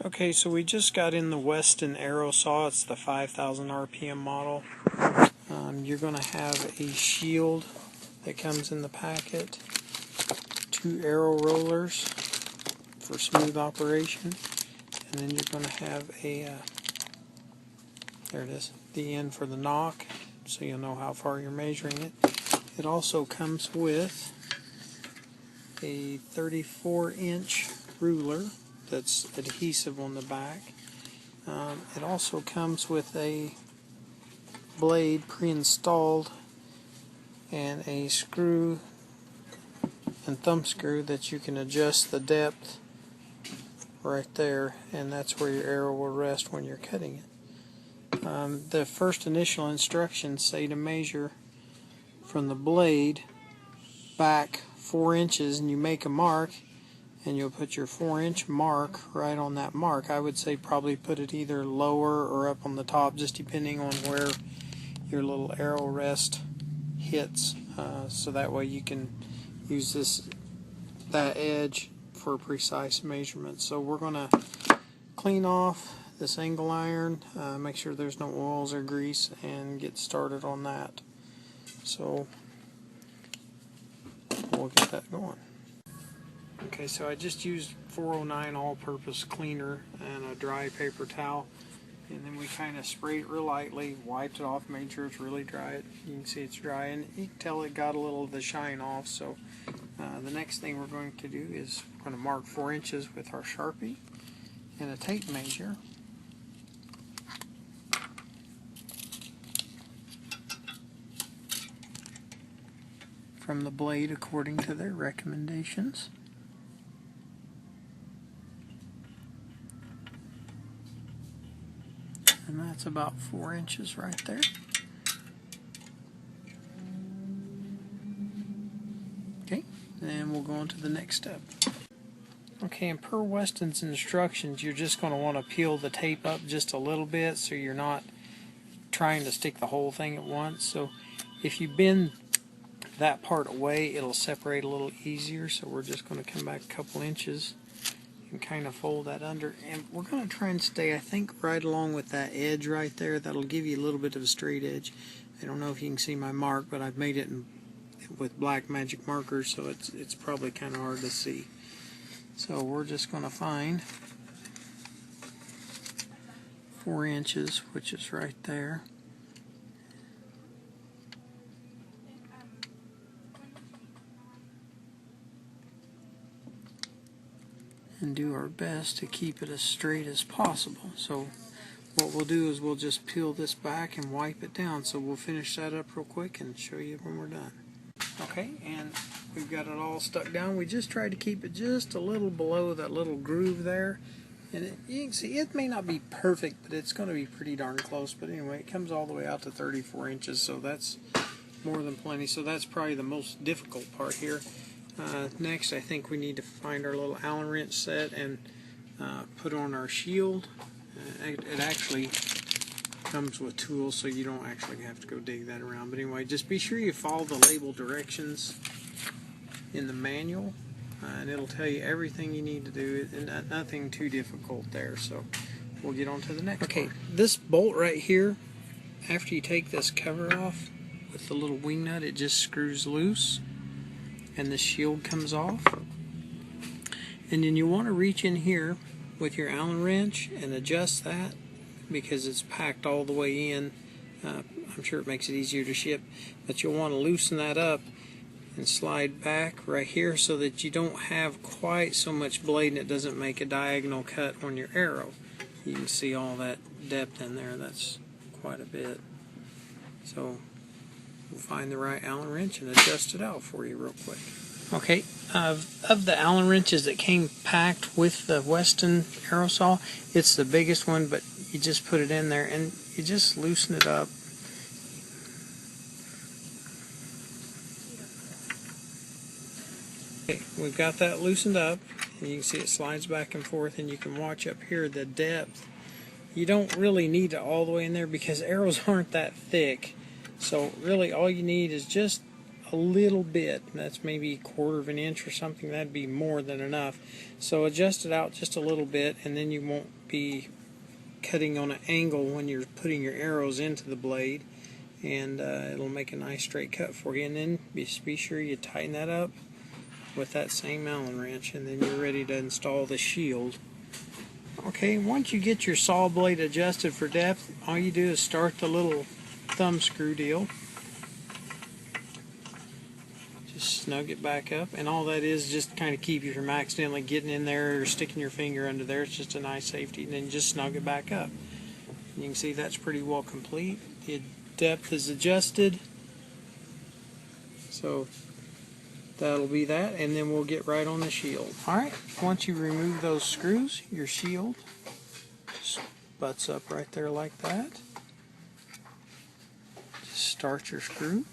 Okay, so we just got in the Weston Arrow saw. It's the 5,000 RPM model. You're going to have a shield that comes in the packet, 2 arrow rollers for smooth operation, and then you're going to have a, there it is, the end for the knock, so you'll know how far you're measuring it. It also comes with a 34-inch ruler that's adhesive on the back. It also comes with a blade pre-installed and a screw and thumb screw that you can adjust the depth right there, and that's where your arrow will rest when you're cutting it. The first initial instructions say to measure from the blade back 4 inches, and you make a mark, and you'll put your 4-inch mark right on that mark. I would say probably put it either lower or up on the top, just depending on where your little arrow rest hits, so that way you can use that edge for precise measurements. So we're going to clean off this angle iron, make sure there's no oils or grease, and get started on that. So we'll get that going. Okay, so I just used 409 all-purpose cleaner and a dry paper towel, and then we kind of sprayed it real lightly, wiped it off, made sure it's really dry. You can see it's dry, and you can tell it got a little of the shine off. So the next thing we're going to do is we're going to mark 4 inches with our Sharpie and a tape measure. From the blade according to their recommendations. And that's about 4 inches right there. Okay, and we'll go on to the next step. Okay, and per Weston's instructions, you're just going to want to peel the tape up just a little bit so you're not trying to stick the whole thing at once. So if you bend that part away, it'll separate a little easier. So we're just going to come back a couple inches and kind of fold that under, and we're going to try and stay, I think, right along with that edge right there. That'll give you a little bit of a straight edge. I don't know if you can see my mark, but I've made it with black magic markers, so it's probably kind of hard to see. So we're just going to find 4 inches, which is right there. And do our best to keep it as straight as possible. So what we'll do is we'll just peel this back and wipe it down. So we'll finish that up real quick and show you when we're done. Okay, and we've got it all stuck down. We just tried to keep it just a little below that little groove there. And you can see it may not be perfect, but it's going to be pretty darn close. But anyway, it comes all the way out to 34 inches, so that's more than plenty. So that's probably the most difficult part here. Next, I think we need to find our little Allen wrench set and put on our shield. It actually comes with tools, so you don't actually have to go dig that around. But anyway, just be sure you follow the label directions in the manual, and it'll tell you everything you need to do, and nothing too difficult there. So we'll get on to the next part. This bolt right here, after you take this cover off with the little wing nut, it just screws loose and the shield comes off. And then you want to reach in here with your Allen wrench and adjust that, because it's packed all the way in. I'm sure it makes it easier to ship, but you'll want to loosen that up and slide back right here so that you don't have quite so much blade and it doesn't make a diagonal cut on your arrow. You can see all that depth in there. That's quite a bit. So we'll find the right Allen wrench and adjust it out for you real quick. Okay, of the Allen wrenches that came packed with the Weston Arrow saw, it's the biggest one, but you just put it in there and you just loosen it up. Okay, we've got that loosened up, and you can see it slides back and forth, and you can watch up here the depth. You don't really need it all the way in there because arrows aren't that thick. So really all you need is just a a little bit. That's maybe a quarter of an inch or something. That'd be more than enough. So adjust it out just a little bit, and then you won't be cutting on an angle when you're putting your arrows into the blade, and it'll make a nice straight cut for you. And then just be sure you tighten that up with that same Allen wrench, and then you're ready to install the shield. Okay, once you get your saw blade adjusted for depth, all you do is start the little thumb screw deal. Just snug it back up, and all that is just kind of keep you from accidentally getting in there or sticking your finger under there. It's just a nice safety, and then just snug it back up. You can see that's pretty well complete. The depth is adjusted, so that'll be that, and then we'll get right on the shield. Alright, once you remove those screws, your shield just butts up right there like that. Just start your screw.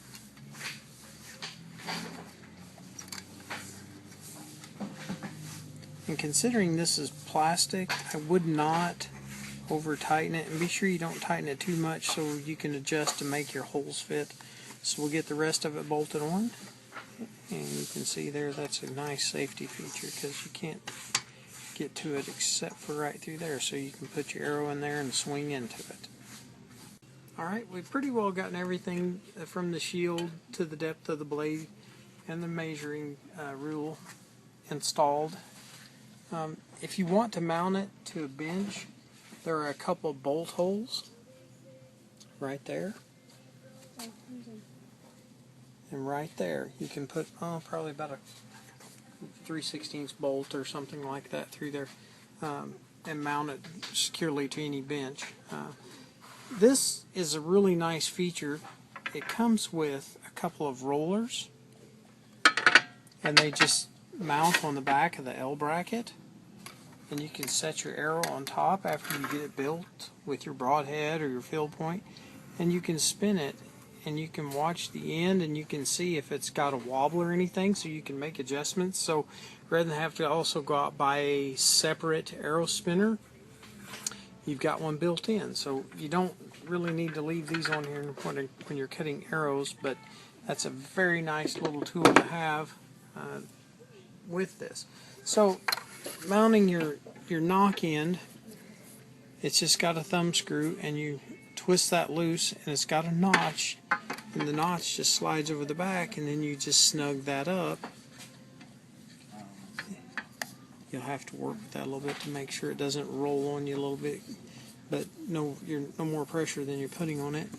And considering this is plastic, I would not over tighten it, and be sure you don't tighten it too much so you can adjust to make your holes fit. So we'll get the rest of it bolted on. And you can see there, that's a nice safety feature because you can't get to it except for right through there. So you can put your arrow in there and swing into it. Alright, we've pretty well gotten everything from the shield to the depth of the blade and the measuring rule installed. If you want to mount it to a bench, there are a couple of bolt holes right there. And right there, you can put probably about a 3/16 bolt or something like that through there, and mount it securely to any bench. This is a really nice feature. It comes with a couple of rollers, and they just mount on the back of the L bracket, and you can set your arrow on top after you get it built with your broadhead or your field point, and you can spin it, and you can watch the end, and you can see if it's got a wobble or anything, so you can make adjustments. So rather than have to also go out buy a separate arrow spinner, you've got one built in. So you don't really need to leave these on here when you're cutting arrows, but that's a very nice little tool to have with this. So mounting your knock end, it's just got a thumb screw, and you twist that loose, and it's got a notch, and the notch just slides over the back, and then you just snug that up. You'll have to work with that a little bit to make sure it doesn't roll on you a little bit, but no more pressure than you're putting on it.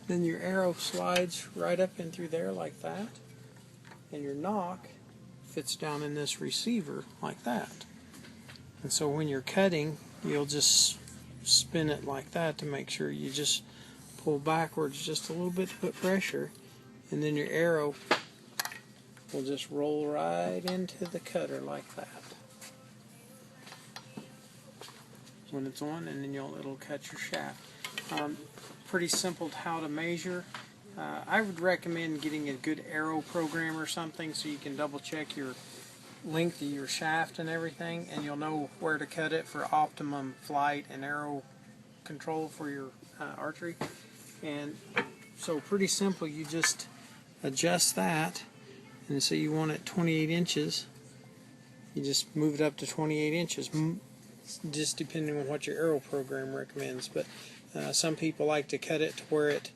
Then your arrow slides right up in through there like that, and your nock fits down in this receiver like that. And so when you're cutting, you'll just spin it like that to make sure you just pull backwards just a little bit to put pressure, and then your arrow will just roll right into the cutter like that when it's on, and then it'll cut your shaft. Pretty simple how to measure. I would recommend getting a good arrow program or something so you can double check your length of your shaft and everything, and you'll know where to cut it for optimum flight and arrow control for your archery. And so pretty simple, you just adjust that, and so you want it 28 inches, you just move it up to 28 inches, just depending on what your arrow program recommends. But some people like to cut it to where it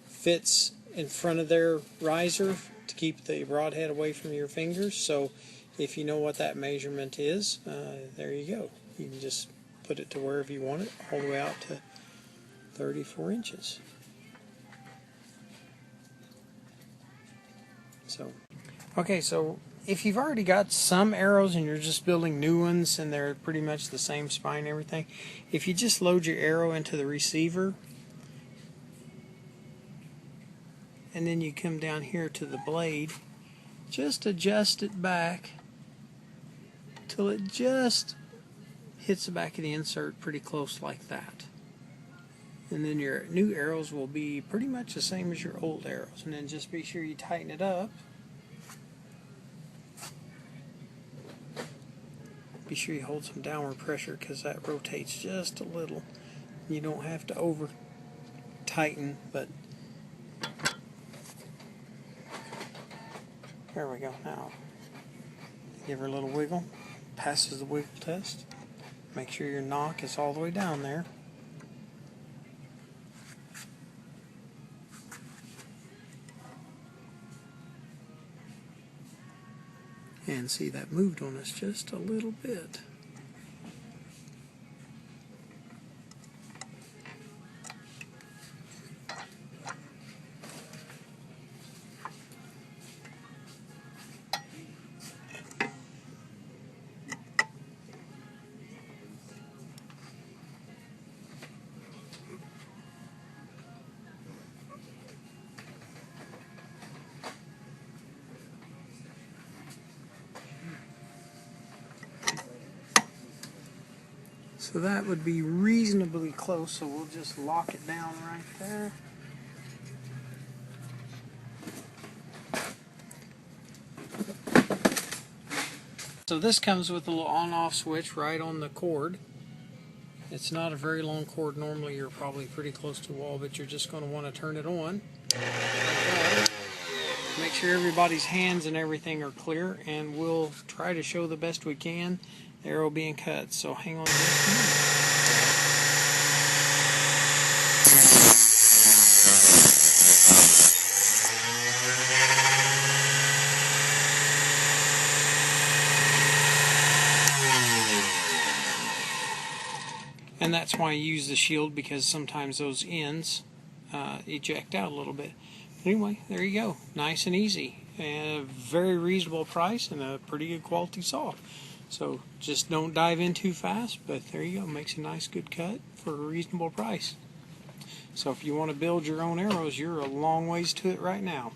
fits in front of their riser to keep the broadhead away from your fingers. So if you know what that measurement is, there you go. You can just put it to wherever you want it, all the way out to 34 inches. So, okay, so if you've already got some arrows and you're just building new ones and they're pretty much the same spine and everything, if you just load your arrow into the receiver, and then you come down here to the blade, just adjust it back till it just hits the back of the insert pretty close like that. And then your new arrows will be pretty much the same as your old arrows. And then just be sure you tighten it up. Be sure you hold some downward pressure because that rotates just a little. You don't have to over tighten, but There we go. Now give her a little wiggle. Passes the wiggle test. Make sure your knock is all the way down there. And see, that moved on us just a little bit. So that would be reasonably close, so we'll just lock it down right there. So this comes with a little on-off switch right on the cord. It's not a very long cord. Normally you're probably pretty close to the wall, but you're just going to want to turn it on. Like make sure everybody's hands and everything are clear, and we'll try to show the best we can. The arrow being cut, so hang on just a minute. And that's why I use the shield, because sometimes those ends eject out a little bit. Anyway, there you go. Nice and easy. And a very reasonable price and a pretty good quality saw. So just don't dive in too fast, but there you go. Makes a nice good cut for a reasonable price. So if you want to build your own arrows, you're a long ways to it right now.